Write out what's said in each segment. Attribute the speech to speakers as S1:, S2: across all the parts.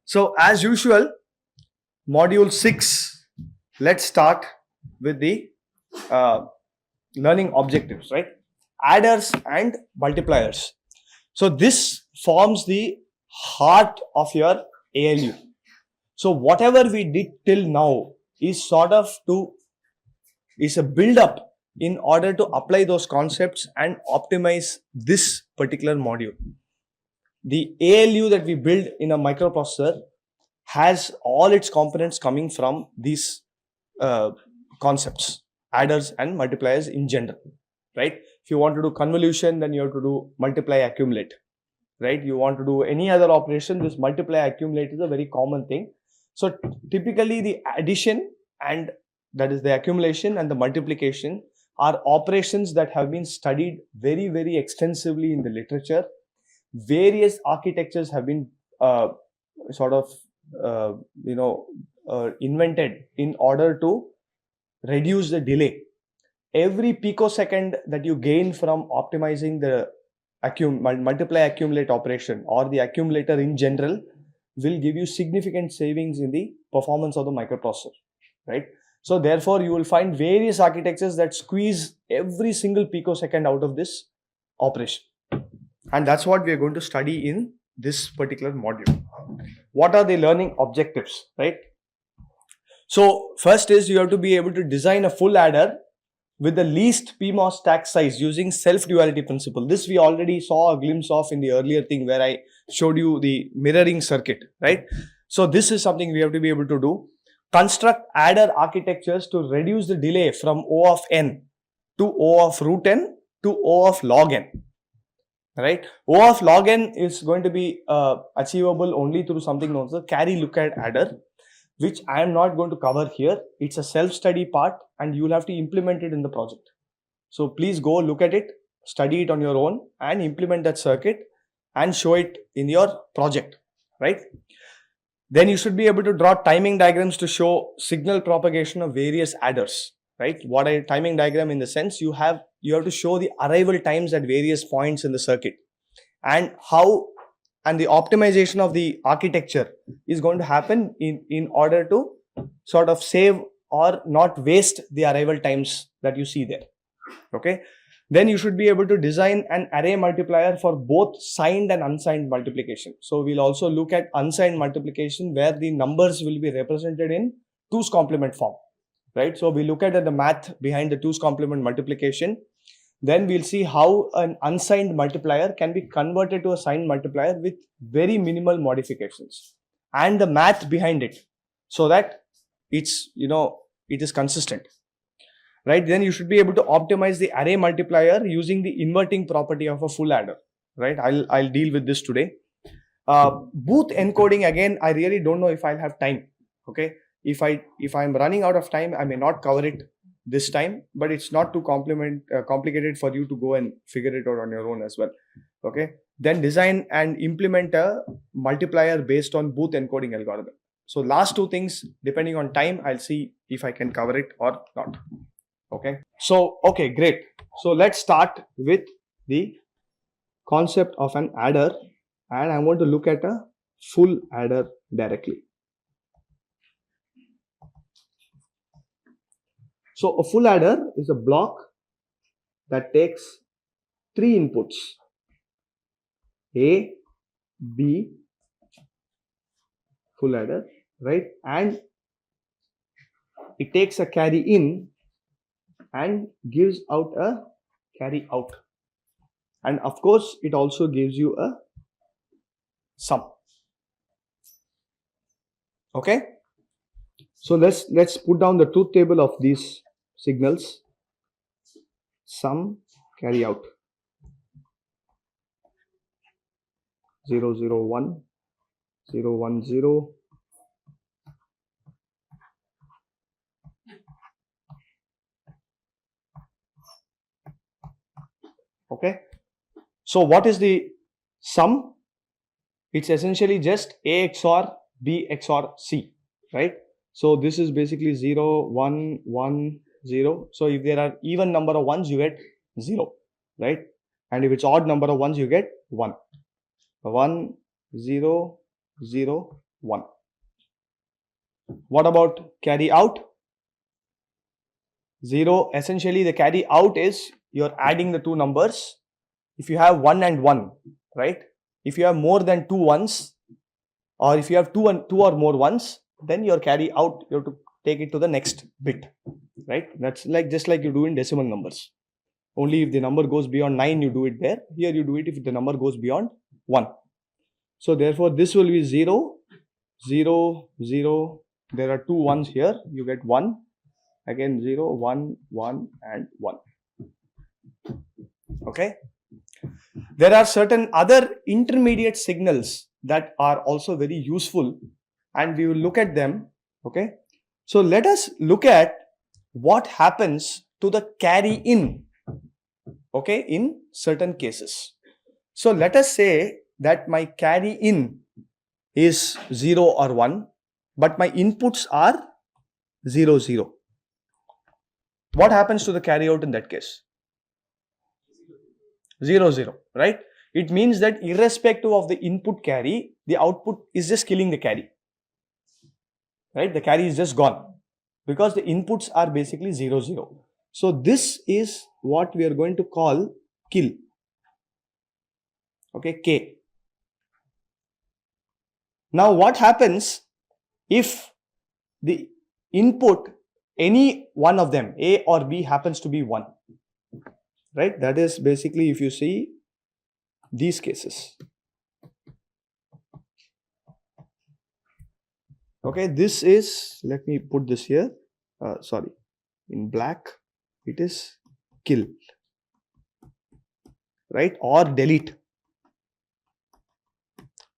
S1: So as usual, module 6, let's start with the learning objectives, right? Adders and multipliers. So this forms the heart of your ALU. So whatever we did till now is is a build up in order to apply those concepts and optimize this particular module. The ALU that we build in a microprocessor has all its components coming from these concepts, adders and multipliers in general, right? If you want to do convolution, then you have to do multiply accumulate, right? You want to do any other operation, this multiply accumulate is a very common thing. So typically the addition, and that is the accumulation, and the multiplication are operations that have been studied very, very extensively in the literature. Various architectures have been invented in order to reduce the delay. Every picosecond that you gain from optimizing the multiply accumulate operation or the accumulator in general will give you significant savings in the performance of the microprocessor, right? So therefore you will find various architectures that squeeze every single picosecond out of this operation, and that's what we are going to study in this particular module. What are the learning objectives, right? So first is you have to be able to design a full adder with the least PMOS stack size using self-duality principle. This we already saw a glimpse of in the earlier thing where I showed you the mirroring circuit, right? So this is something we have to be able to do. Construct adder architectures to reduce the delay from O of n to O of root n to O of log n, right? O of log n is going to be achievable only through something known as the carry lookout adder, which I am not going to cover here. It's a self-study part and you will have to implement it in the project. So please go look at it, study it on your own and implement that circuit and show it in your project, right? Then you should be able to draw timing diagrams to show signal propagation of various adders, right? What a timing diagram in the sense you have to show the arrival times at various points in the circuit and how and the optimization of the architecture is going to happen in order to sort of save or not waste the arrival times that you see there, okay? Then you should be able to design an array multiplier for both signed and unsigned multiplication. So we'll also look at unsigned multiplication where the numbers will be represented in 2's complement form, right? So we look at the math behind the 2's complement multiplication. Then we'll see how an unsigned multiplier can be converted to a signed multiplier with very minimal modifications and the math behind it so that it is consistent, right? Then you should be able to optimize the array multiplier using the inverting property of a full adder, right? I'll deal with this today. Booth encoding, again, I really don't know if I'll have time, okay? If I'm running out of time, I may not cover it this time, but it's not too complicated for you to go and figure it out on your own as well, okay? Then design and implement a multiplier based on booth encoding algorithm. So last two things, depending on time, I'll see if I can cover it or not, okay? So, okay, great. So let's start with the concept of an adder, and I want to look at a full adder directly. So a full adder is a block that takes 3 inputs, A, B, full adder, right? And it takes a carry in and gives out a carry out. And of course, it also gives you a sum. Okay? So let's put down the truth table of these signals. Sum, carry out. 0, 0, 1, 0, 1, 0. Okay. So what is the sum? It's essentially just A XOR B XOR C, right? So this is basically 0, 1, 1, 0. So if there are even number of ones, you get 0, right? And if it's odd number of ones, you get 1. 1, 0, 0, 1. What about carry out? 0. Essentially the carry out is you're adding the two numbers. If you have 1 and 1, right? If you have more than 2 ones, or if you have 2 or more ones, then your carry out, you have to take it to the next bit, right? That's like just like you do in decimal numbers. Only if the number goes beyond 9, you do it there. Here you do it if the number goes beyond 1. So therefore this will be 0, 0, 0. There are 2 ones here. You get 1. Again 0, 1, 1 and 1. Okay. There are certain other intermediate signals that are also very useful, and we will look at them. Okay. So let us look at what happens to the carry in, okay, in certain cases. So let us say that my carry in is 0 or 1, but my inputs are 0, 0. What happens to the carry out in that case? 0, 0, right? It means that irrespective of the input carry, the output is just killing the carry, right? The carry is just gone because the inputs are basically 0, 0. So this is what we are going to call kill, okay, K. Now what happens if the input, any one of them, A or B, happens to be 1, right? That is basically if you see these cases. Okay, this is, let me put this here, sorry, in black, it is kill, right? Or delete.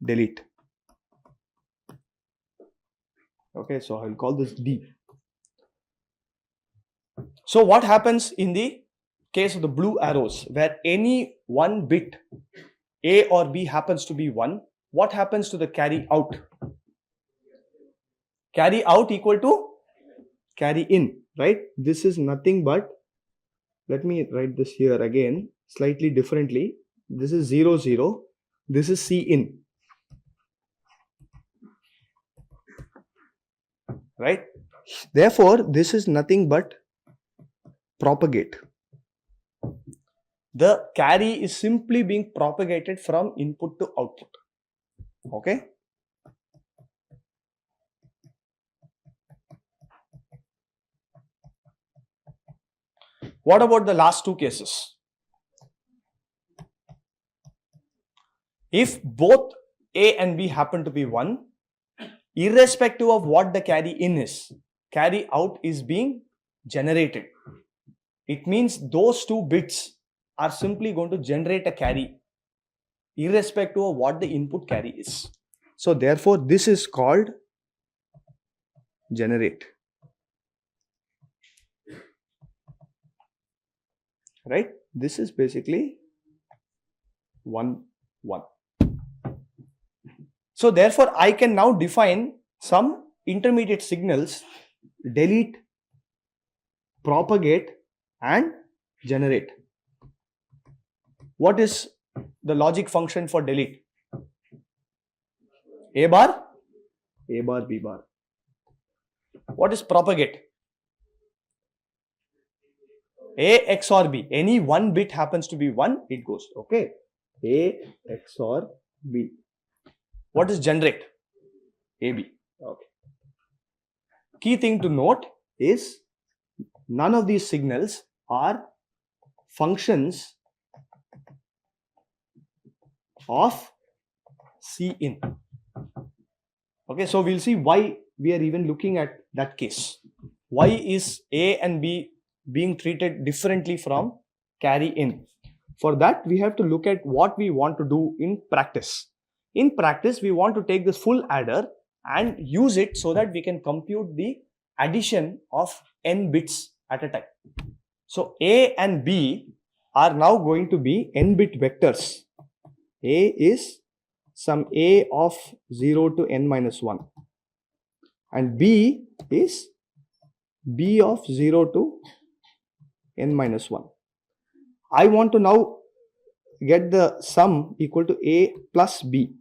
S1: Delete. Okay, so I'll call this D. So what happens in the case of the blue arrows, where any one bit A or B happens to be 1, what happens to the carry out? Carry out equal to carry in, right? This is nothing but, let me write this here again slightly differently. This is 0, 0. This is C in, right? Therefore, this is nothing but propagate. The carry is simply being propagated from input to output. Okay. What about the last two cases? If both A and B happen to be 1, irrespective of what the carry in is, carry out is being generated. It means those two bits are simply going to generate a carry irrespective of what the input carry is. So therefore this is called generate, right? This is basically 1, 1. So therefore I can now define some intermediate signals: delete, propagate and generate. What is the logic function for delete? A bar, A bar, B bar. What is propagate? A XOR B. Any one bit happens to be 1, it goes. Okay. A XOR B. What is generate? AB. Okay. Key thing to note is none of these signals are functions of C in. Okay, so we'll see why we are even looking at that case. Why is A and B being treated differently from carry in? For that, we have to look at what we want to do in practice. In practice, we want to take this full adder and use it so that we can compute the addition of n bits at a time. So A and B are now going to be n bit vectors. A is some A of 0 to n minus 1 and B is B of 0 to n minus 1. I want to now get the sum equal to A plus B.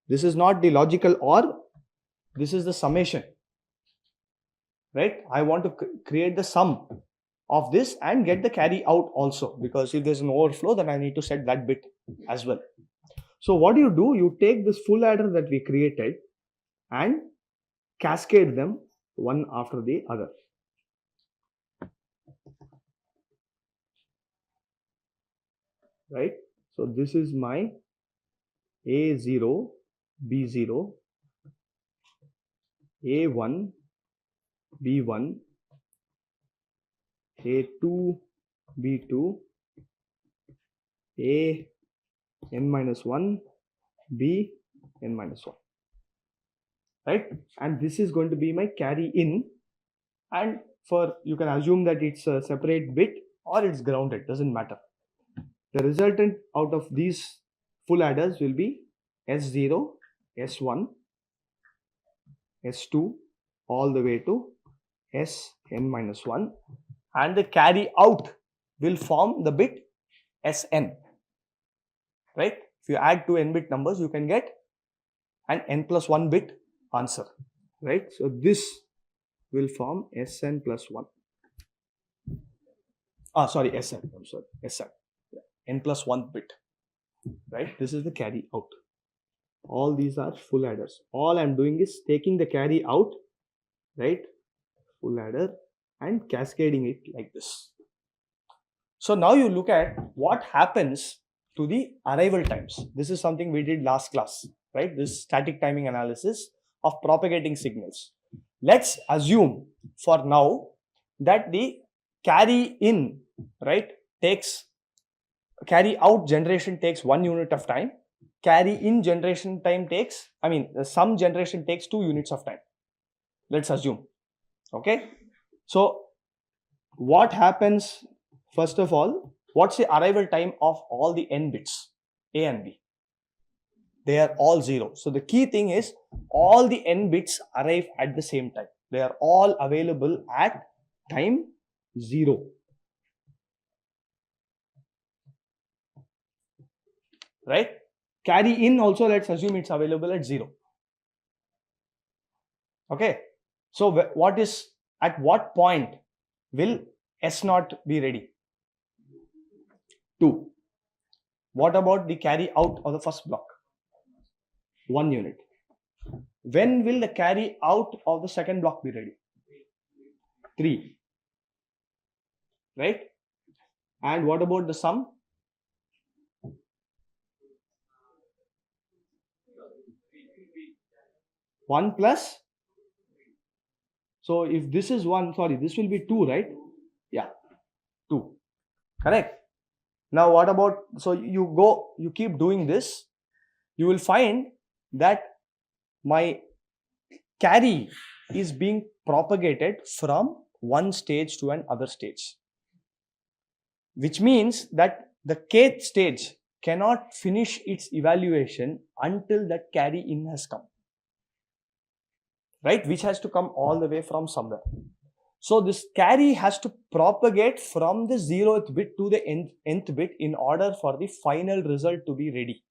S1: This is not the logical OR, This is the summation, right? I want to create the sum of this and get the carry out also, because if there's an overflow, then I need to set that bit as well. So what do? You take this full adder that we created and cascade them one after the other. Right? So this is my A0, B0, A1, B1, A2, B2, A n minus 1, B n minus 1. Right? And this is going to be my carry in, and for you can assume that it's a separate bit or it's grounded, doesn't matter. The resultant out of these full adders will be S0, S1, S2 all the way to Sn minus 1, and the carry out will form the bit Sn. Right? If you add two n bit numbers, you can get an n plus 1 bit answer. Right? So this will form Sn plus 1. Sn. I'm sorry, Sn. N plus 1 bit. Right? This is the carry out. All these are full adders. All I'm doing is taking the carry out, right, full adder, and cascading it like this. So now you look at what happens to the arrival times. This is something we did last class, right? This static timing analysis of propagating signals. Let's assume for now that the carry in, right, carry out generation takes 1 unit of time. Carry in generation time takes, some generation takes 2 units of time. Let's assume. Okay. So what happens, first of all, what's the arrival time of all the n bits, A and B? They are all 0. So the key thing is all the n bits arrive at the same time. They are all available at time 0. Right? Carry in also, let's assume it's available at 0. Okay. So at what point will S0 be ready? 2. What about the carry out of the first block? 1 unit. When will the carry out of the second block be ready? 3. Right? And what about the sum? 1 plus. So if this is 1, this will be 2, right? Yeah, 2. Correct. Now what about, so you keep doing this, you will find that my carry is being propagated from one stage to another stage, which means that the kth stage cannot finish its evaluation until that carry in has come, right? Which has to come all the way from somewhere. So this carry has to propagate from the 0th bit to the nth bit in order for the final result to be ready.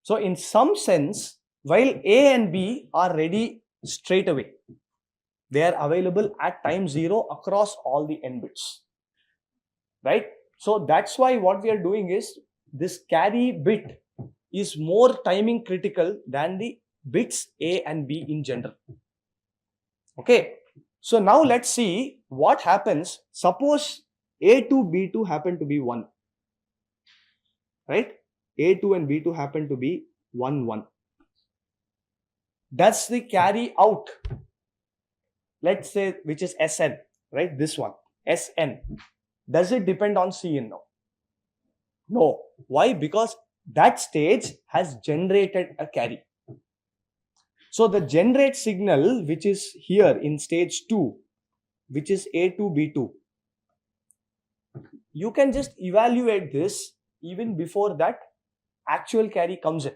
S1: So in some sense, while A and B are ready straight away, they are available at time 0 across all the n bits, right? So that's why what we are doing is this carry bit is more timing critical than the bits A and B in general. Okay. So now let's see what happens. Suppose A2, B2 happen to be 1, right? A2 and B2 happen to be 1, 1. That's the carry out. Let's say, which is Sn, right? This one, Sn. Does it depend on Cn now? No. Why? Because that stage has generated a carry. So the generate signal, which is here in stage 2, which is A2, B2, you can just evaluate this even before that actual carry comes in,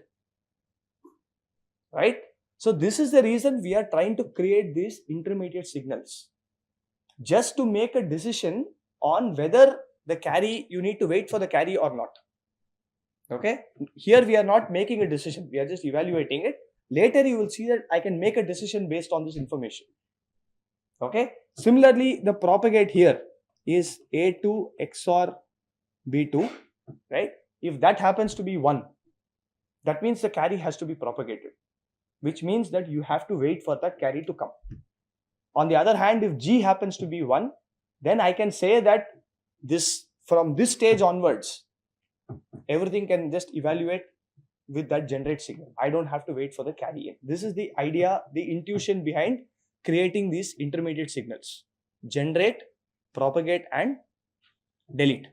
S1: right? So this is the reason we are trying to create these intermediate signals, just to make a decision on whether the carry, you need to wait for the carry or not. Okay. Here we are not making a decision. We are just evaluating it. Later you will see that I can make a decision based on this information. Okay. Similarly, the propagate here is A2 XOR B2, right? If that happens to be 1, that means the carry has to be propagated, which means that you have to wait for that carry to come. On the other hand, if G happens to be 1, then I can say that this from this stage onwards, everything can just evaluate with that generate signal. I don't have to wait for the carry in. This is the idea, the intuition behind creating these intermediate signals: generate, propagate, and delete.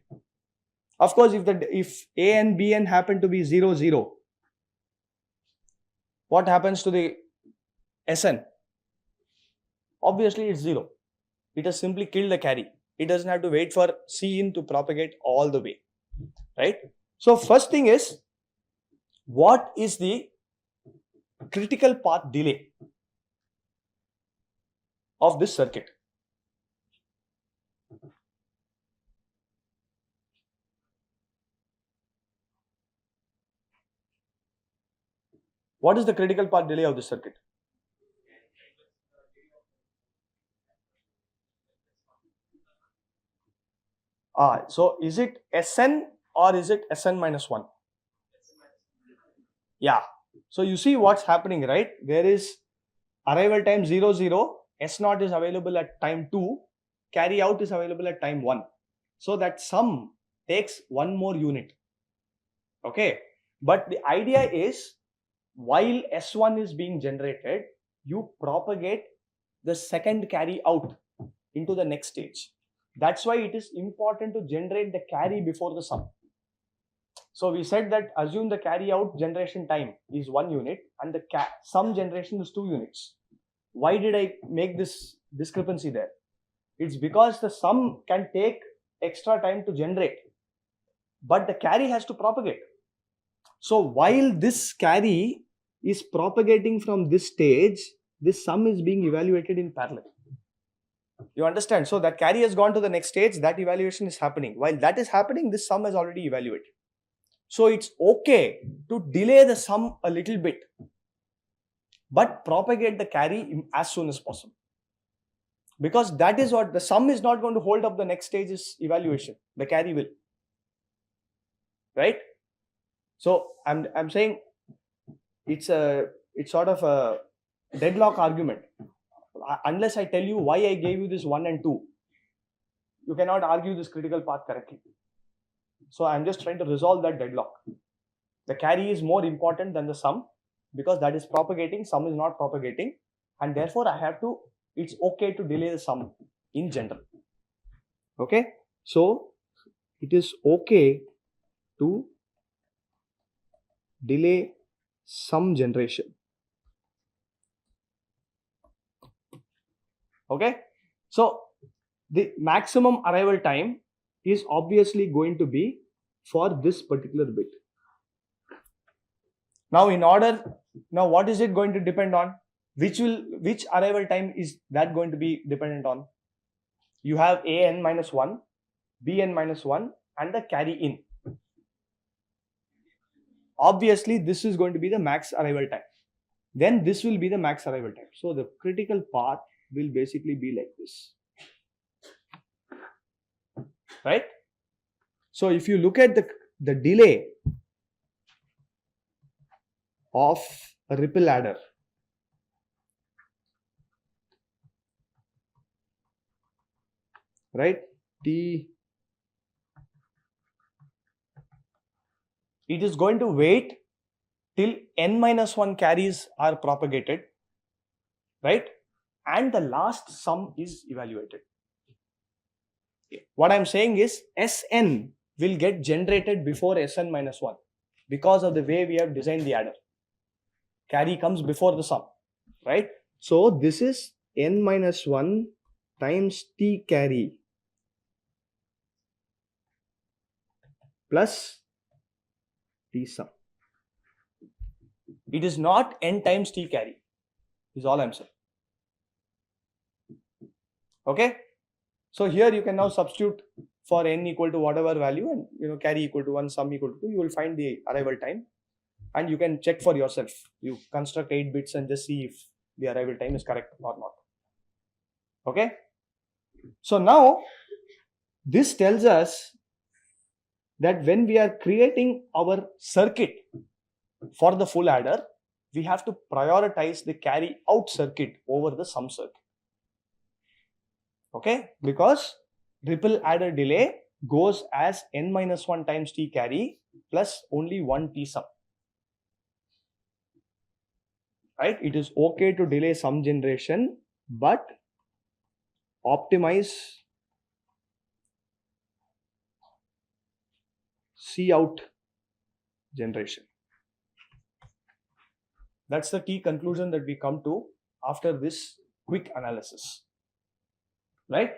S1: Of course, if A and B and happen to be 0, 0, what happens to the SN? Obviously, it's 0. It has simply killed the carry. It doesn't have to wait for C in to propagate all the way, right? So first thing is, what is the critical path delay of this circuit? What is the critical path delay of this circuit? So is it Sn or is it Sn minus 1? Yeah. So you see what's happening, right? There is arrival time 0, 0, S0 is available at time 2, carry out is available at time 1. So that sum takes one more unit. Okay. But the idea is, while S1 is being generated, you propagate the second carry out into the next stage. That's why it is important to generate the carry before the sum. So we said that assume the carry out generation time is 1 unit and the sum generation is 2 units. Why did I make this discrepancy there? It's because the sum can take extra time to generate, but the carry has to propagate. So while this carry is propagating from this stage, this sum is being evaluated in parallel. You understand? So that carry has gone to the next stage, that evaluation is happening. While that is happening, this sum is already evaluated. So it's okay to delay the sum a little bit, but propagate the carry as soon as possible. Because that is what the sum is not going to hold up the next stage's evaluation. The carry will. Right? So I'm saying it's sort of a deadlock argument. Unless I tell you why I gave you this 1 and 2, you cannot argue this critical path correctly. So I'm just trying to resolve that deadlock. The carry is more important than the sum because that is propagating, sum is not propagating, and therefore it's okay to delay the sum in general. Okay, so it is okay to delay sum generation. Okay, so the maximum arrival time is obviously going to be for this particular bit. Now what is it going to depend on? Which arrival time is that going to be dependent on? You have an minus 1, bn minus 1 and the carry in. Obviously this is going to be the max arrival time. Then this will be the max arrival time. So the critical path will basically be like this. Right? So if you look at the delay of a ripple adder, right? It is going to wait till n minus 1 carries are propagated, right? And the last sum is evaluated. What I'm saying is Sn will get generated before Sn minus 1 because of the way we have designed the adder. Carry comes before the sum, right? So this is n minus 1 times t carry plus t sum. It is not n times t carry, is all I'm saying. Okay, so here you can now substitute for n equal to whatever value and carry equal to 1, sum equal to 2, you will find the arrival time. and you can check for yourself. You construct 8 bits and just see if the arrival time is correct or not. Okay. So now this tells us that when we are creating our circuit for the full adder, we have to prioritize the carry out circuit over the sum circuit. Okay, because ripple adder delay goes as n minus 1 times t carry plus only 1 t sum. Right? It is okay to delay sum generation, but optimize C out generation. That's the key conclusion that we come to after this quick analysis. Right?